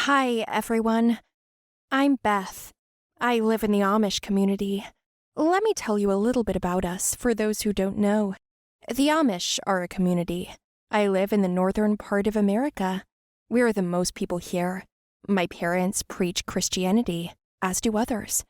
Hi, everyone. I'm Beth. I live in the Amish community. Let me tell you a little bit about us for those who don't know. The Amish are a community. I live in the northern part of America. We're the most people here. My parents preach Christianity, as do others.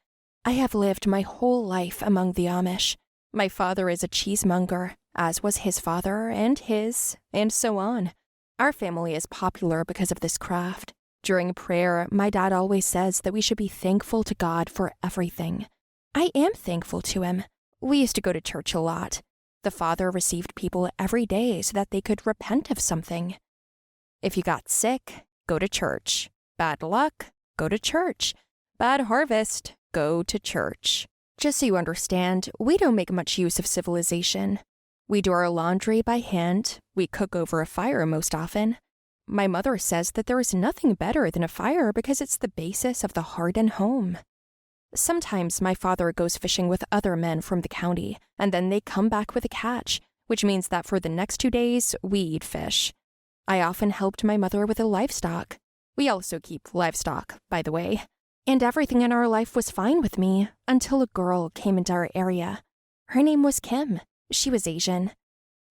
I have lived my whole life among the Amish. My father is a cheesemonger, as was his father and his, and so on. Our family is popular because of this craft. During prayer, my dad always says that we should be thankful to God for everything. I am thankful to him. We used to go to church a lot. The father received people every day so that they could repent of something. If you got sick, go to church. Bad luck, go to church. Bad harvest, go to church. Just so you understand, we don't make much use of civilization. We do our laundry by hand. We cook over a fire most often. My mother says that there is nothing better than a fire because it's the basis of the heart and home. Sometimes my father goes fishing with other men from the county, and then they come back with a catch, which means that for the next 2 days, we eat fish. I often helped my mother with the livestock. We also keep livestock, by the way. And everything in our life was fine with me until a girl came into our area. Her name was Kim. She was Asian.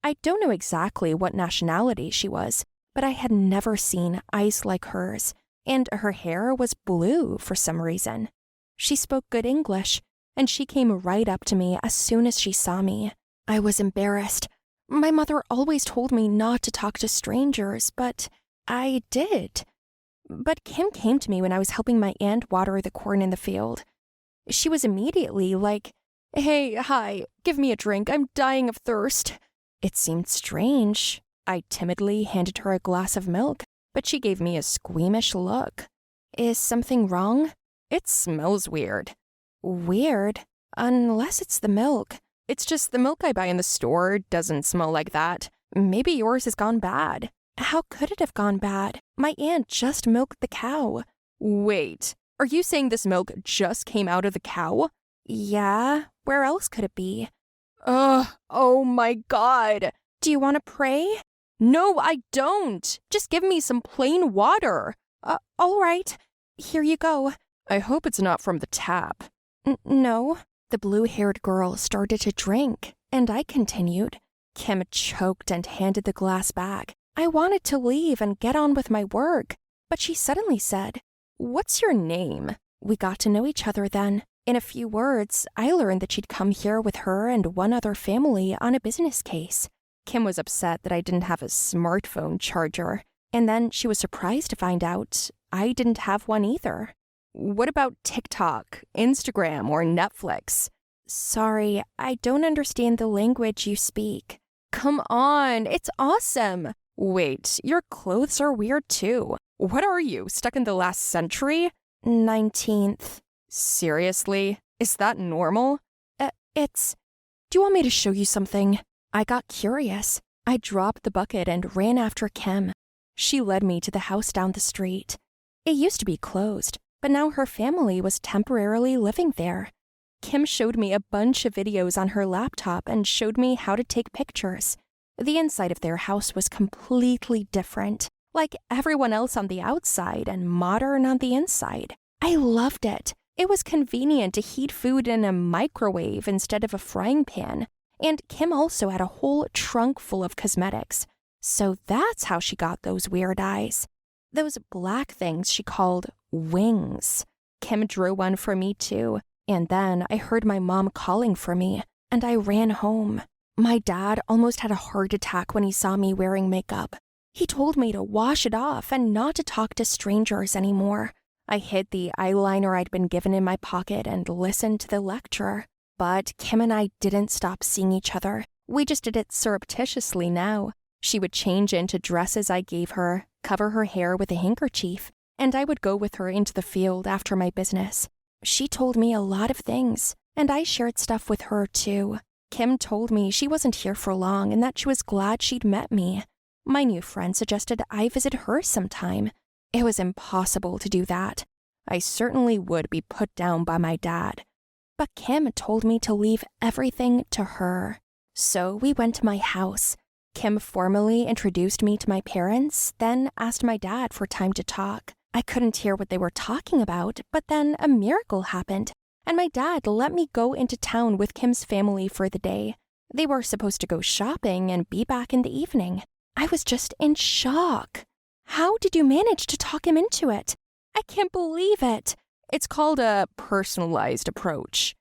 I don't know exactly what nationality she was, but I had never seen eyes like hers, and her hair was blue for some reason. She spoke good English, and she came right up to me as soon as she saw me. I was embarrassed. My mother always told me not to talk to strangers, but I did. But Kim came to me when I was helping my aunt water the corn in the field. She was immediately like, "Hey, hi, give me a drink, I'm dying of thirst." It seemed strange. I timidly handed her a glass of milk, but she gave me a squeamish look. "Is something wrong?" "It smells weird." "Weird? Unless it's the milk." "It's just the milk I buy in the store doesn't smell like that. Maybe yours has gone bad." "How could it have gone bad? My aunt just milked the cow." "Wait, are you saying this milk just came out of the cow?" "Yeah, where else could it be?" Ugh, oh my God. "Do you want to pray?" "No, I don't. Just give me some plain water." All right. Here you go." "I hope it's not from the tap." No." The blue-haired girl started to drink, and I continued. Kim choked and handed the glass back. I wanted to leave and get on with my work, but she suddenly said, "What's your name?" We got to know each other then. In a few words, I learned that she'd come here with her and one other family on a business case. Kim was upset that I didn't have a smartphone charger, and then she was surprised to find out I didn't have one either. "What about TikTok, Instagram, or Netflix?" "Sorry, I don't understand the language you speak." "Come on, it's awesome." "Wait, your clothes are weird too. What are you, stuck in the last century?" 19th. "Seriously? Is that normal?" It's... Do you want me to show you something?" I got curious. I dropped the bucket and ran after Kim. She led me to the house down the street. It used to be closed, but now her family was temporarily living there. Kim showed me a bunch of videos on her laptop and showed me how to take pictures. The inside of their house was completely different, like everyone else on the outside and modern on the inside. I loved it. It was convenient to heat food in a microwave instead of a frying pan. And Kim also had a whole trunk full of cosmetics. So that's how she got those weird eyes. Those black things she called wings. Kim drew one for me too. And then I heard my mom calling for me, and I ran home. My dad almost had a heart attack when he saw me wearing makeup. He told me to wash it off and not to talk to strangers anymore. I hid the eyeliner I'd been given in my pocket and listened to the lecture. But Kim and I didn't stop seeing each other. We just did it surreptitiously now. She would change into dresses I gave her, cover her hair with a handkerchief, and I would go with her into the field after my business. She told me a lot of things, and I shared stuff with her too. Kim told me she wasn't here for long and that she was glad she'd met me. My new friend suggested I visit her sometime. It was impossible to do that. I certainly would be put down by my dad. But Kim told me to leave everything to her. So we went to my house. Kim formally introduced me to my parents, then asked my dad for time to talk. I couldn't hear what they were talking about, but then a miracle happened, and my dad let me go into town with Kim's family for the day. They were supposed to go shopping and be back in the evening. I was just in shock. How did you manage to talk him into it? I can't believe it. It's called a personalized approach.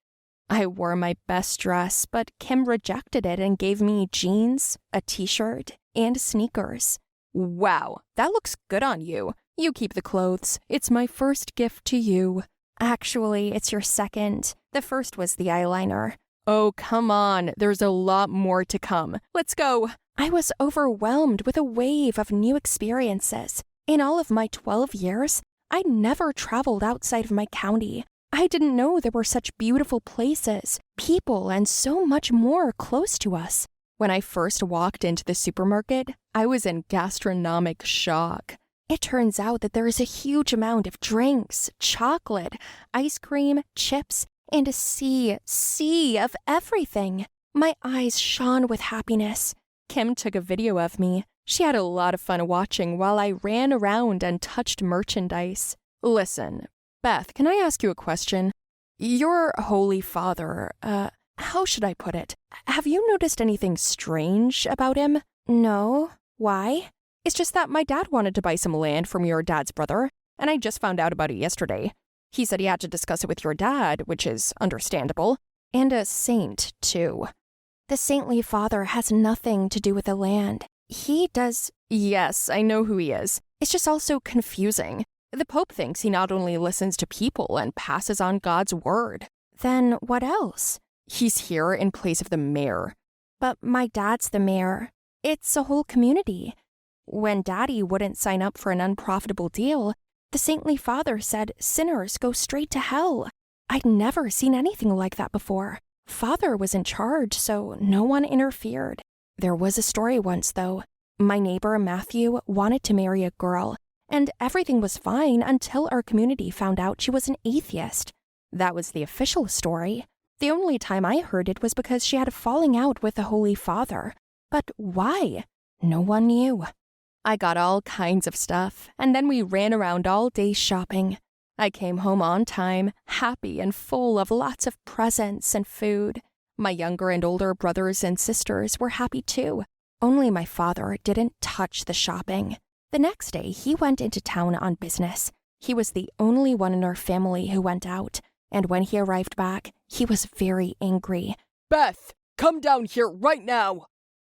I wore my best dress, but Kim rejected it and gave me jeans, a t-shirt, and sneakers. Wow, that looks good on you. You keep the clothes. It's my first gift to you. Actually, it's your second. The first was the eyeliner. Oh, come on. There's a lot more to come. Let's go. I was overwhelmed with a wave of new experiences. In all of my 12 years, I'd never traveled outside of my county. I didn't know there were such beautiful places, people, and so much more close to us. When I first walked into the supermarket, I was in gastronomic shock. It turns out that there is a huge amount of drinks, chocolate, ice cream, chips, and a sea of everything. My eyes shone with happiness. Kim took a video of me. She had a lot of fun watching while I ran around and touched merchandise. Listen, Beth, can I ask you a question? Your Holy Father, how should I put it? Have you noticed anything strange about him? No. Why? It's just that my dad wanted to buy some land from your dad's brother, and I just found out about it yesterday. He said he had to discuss it with your dad, which is understandable, and a saint, too. The saintly father has nothing to do with the land. He does... Yes, I know who he is. It's just also confusing. The Pope thinks he not only listens to people and passes on God's word. Then what else? He's here in place of the mayor. But my dad's the mayor. It's a whole community. When Daddy wouldn't sign up for an unprofitable deal, the saintly father said sinners go straight to hell. I'd never seen anything like that before. Father was in charge, so no one interfered. There was a story once, though. My neighbor, Matthew, wanted to marry a girl, and everything was fine until our community found out she was an atheist. That was the official story. The only time I heard it was because she had a falling out with the Holy Father. But why? No one knew. I got all kinds of stuff, and then we ran around all day shopping. I came home on time, happy and full of lots of presents and food. My younger and older brothers and sisters were happy too. Only my father didn't touch the shopping. The next day, he went into town on business. He was the only one in our family who went out, and when he arrived back, he was very angry. Beth, come down here right now!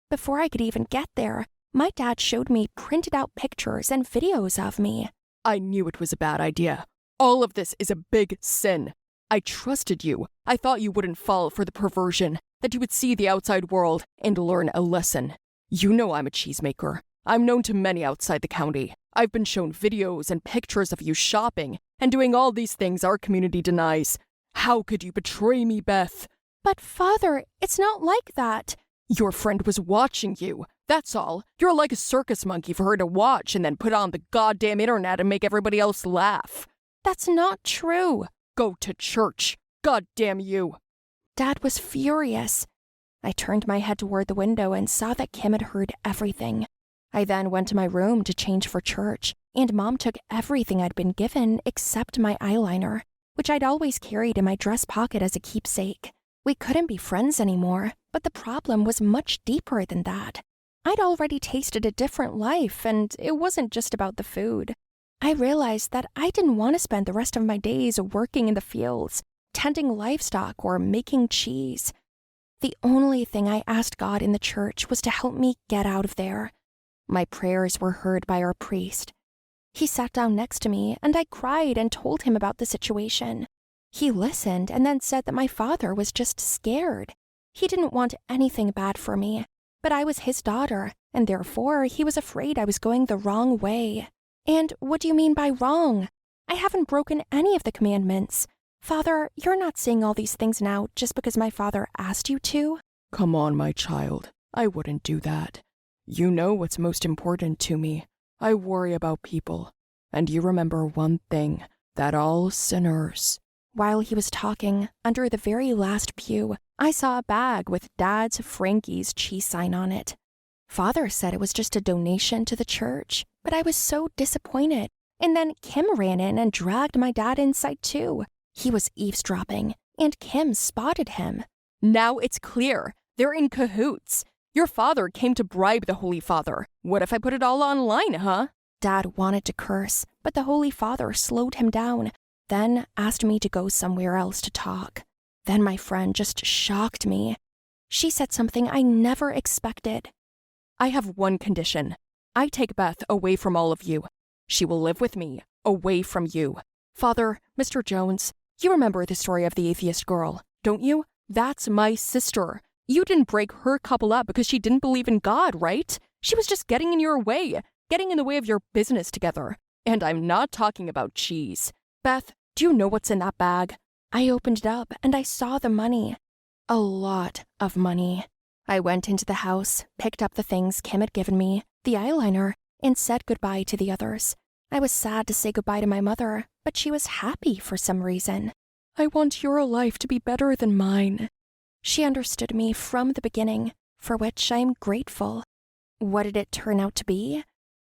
Before I could even get there, my dad showed me printed out pictures and videos of me. I knew it was a bad idea. All of this is a big sin. I trusted you. I thought you wouldn't fall for the perversion, that you would see the outside world and learn a lesson. You know I'm a cheesemaker. I'm known to many outside the county. I've been shown videos and pictures of you shopping and doing all these things our community denies. How could you betray me, Beth? But Father, it's not like that. Your friend was watching you. That's all. You're like a circus monkey for her to watch and then put on the goddamn internet and make everybody else laugh. That's not true. Go to church. God damn you. Dad was furious. I turned my head toward the window and saw that Kim had heard everything. I then went to my room to change for church, and Mom took everything I'd been given except my eyeliner, which I'd always carried in my dress pocket as a keepsake. We couldn't be friends anymore, but the problem was much deeper than that. I'd already tasted a different life, and it wasn't just about the food. I realized that I didn't want to spend the rest of my days working in the fields, tending livestock, or making cheese. The only thing I asked God in the church was to help me get out of there. My prayers were heard by our priest. He sat down next to me, and I cried and told him about the situation. He listened and then said that my father was just scared. He didn't want anything bad for me, but I was his daughter, and therefore he was afraid I was going the wrong way. And what do you mean by wrong? I haven't broken any of the commandments. Father, you're not saying all these things now just because my father asked you to? Come on, my child. I wouldn't do that. You know what's most important to me. I worry about people. And you remember one thing, that all sinners... While he was talking, under the very last pew, I saw a bag with Dad's Frankie's cheese sign on it. Father said it was just a donation to the church, but I was so disappointed. And then Kim ran in and dragged my dad inside too. He was eavesdropping, and Kim spotted him. Now it's clear. They're in cahoots. Your father came to bribe the Holy Father. What if I put it all online, huh? Dad wanted to curse, but the Holy Father slowed him down, then asked me to go somewhere else to talk. Then my friend just shocked me. She said something I never expected. I have one condition. I take Beth away from all of you. She will live with me, away from you. Father, Mr. Jones, you remember the story of the atheist girl, don't you? That's my sister. You didn't break her couple up because she didn't believe in God, right? She was just getting in your way, getting in the way of your business together. And I'm not talking about cheese. Beth, do you know what's in that bag? I opened it up and I saw the money. A lot of money. I went into the house, picked up the things Kim had given me, the eyeliner, and said goodbye to the others. I was sad to say goodbye to my mother, but she was happy for some reason. I want your life to be better than mine. She understood me from the beginning, for which I am grateful. What did it turn out to be?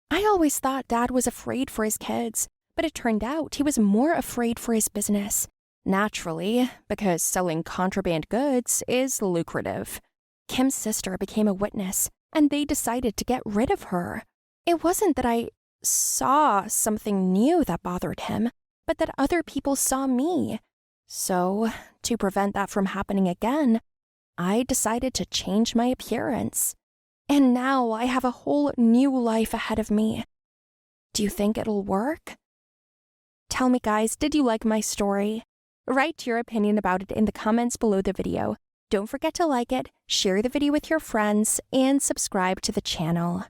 I always thought Dad was afraid for his kids, but it turned out he was more afraid for his business. Naturally, because selling contraband goods is lucrative. Kim's sister became a witness, and they decided to get rid of her. It wasn't that I saw something new that bothered him, but that other people saw me. So, to prevent that from happening again, I decided to change my appearance. And now I have a whole new life ahead of me. Do you think it'll work? Tell me, guys, did you like my story? Write your opinion about it in the comments below the video. Don't forget to like it, share the video with your friends, and subscribe to the channel.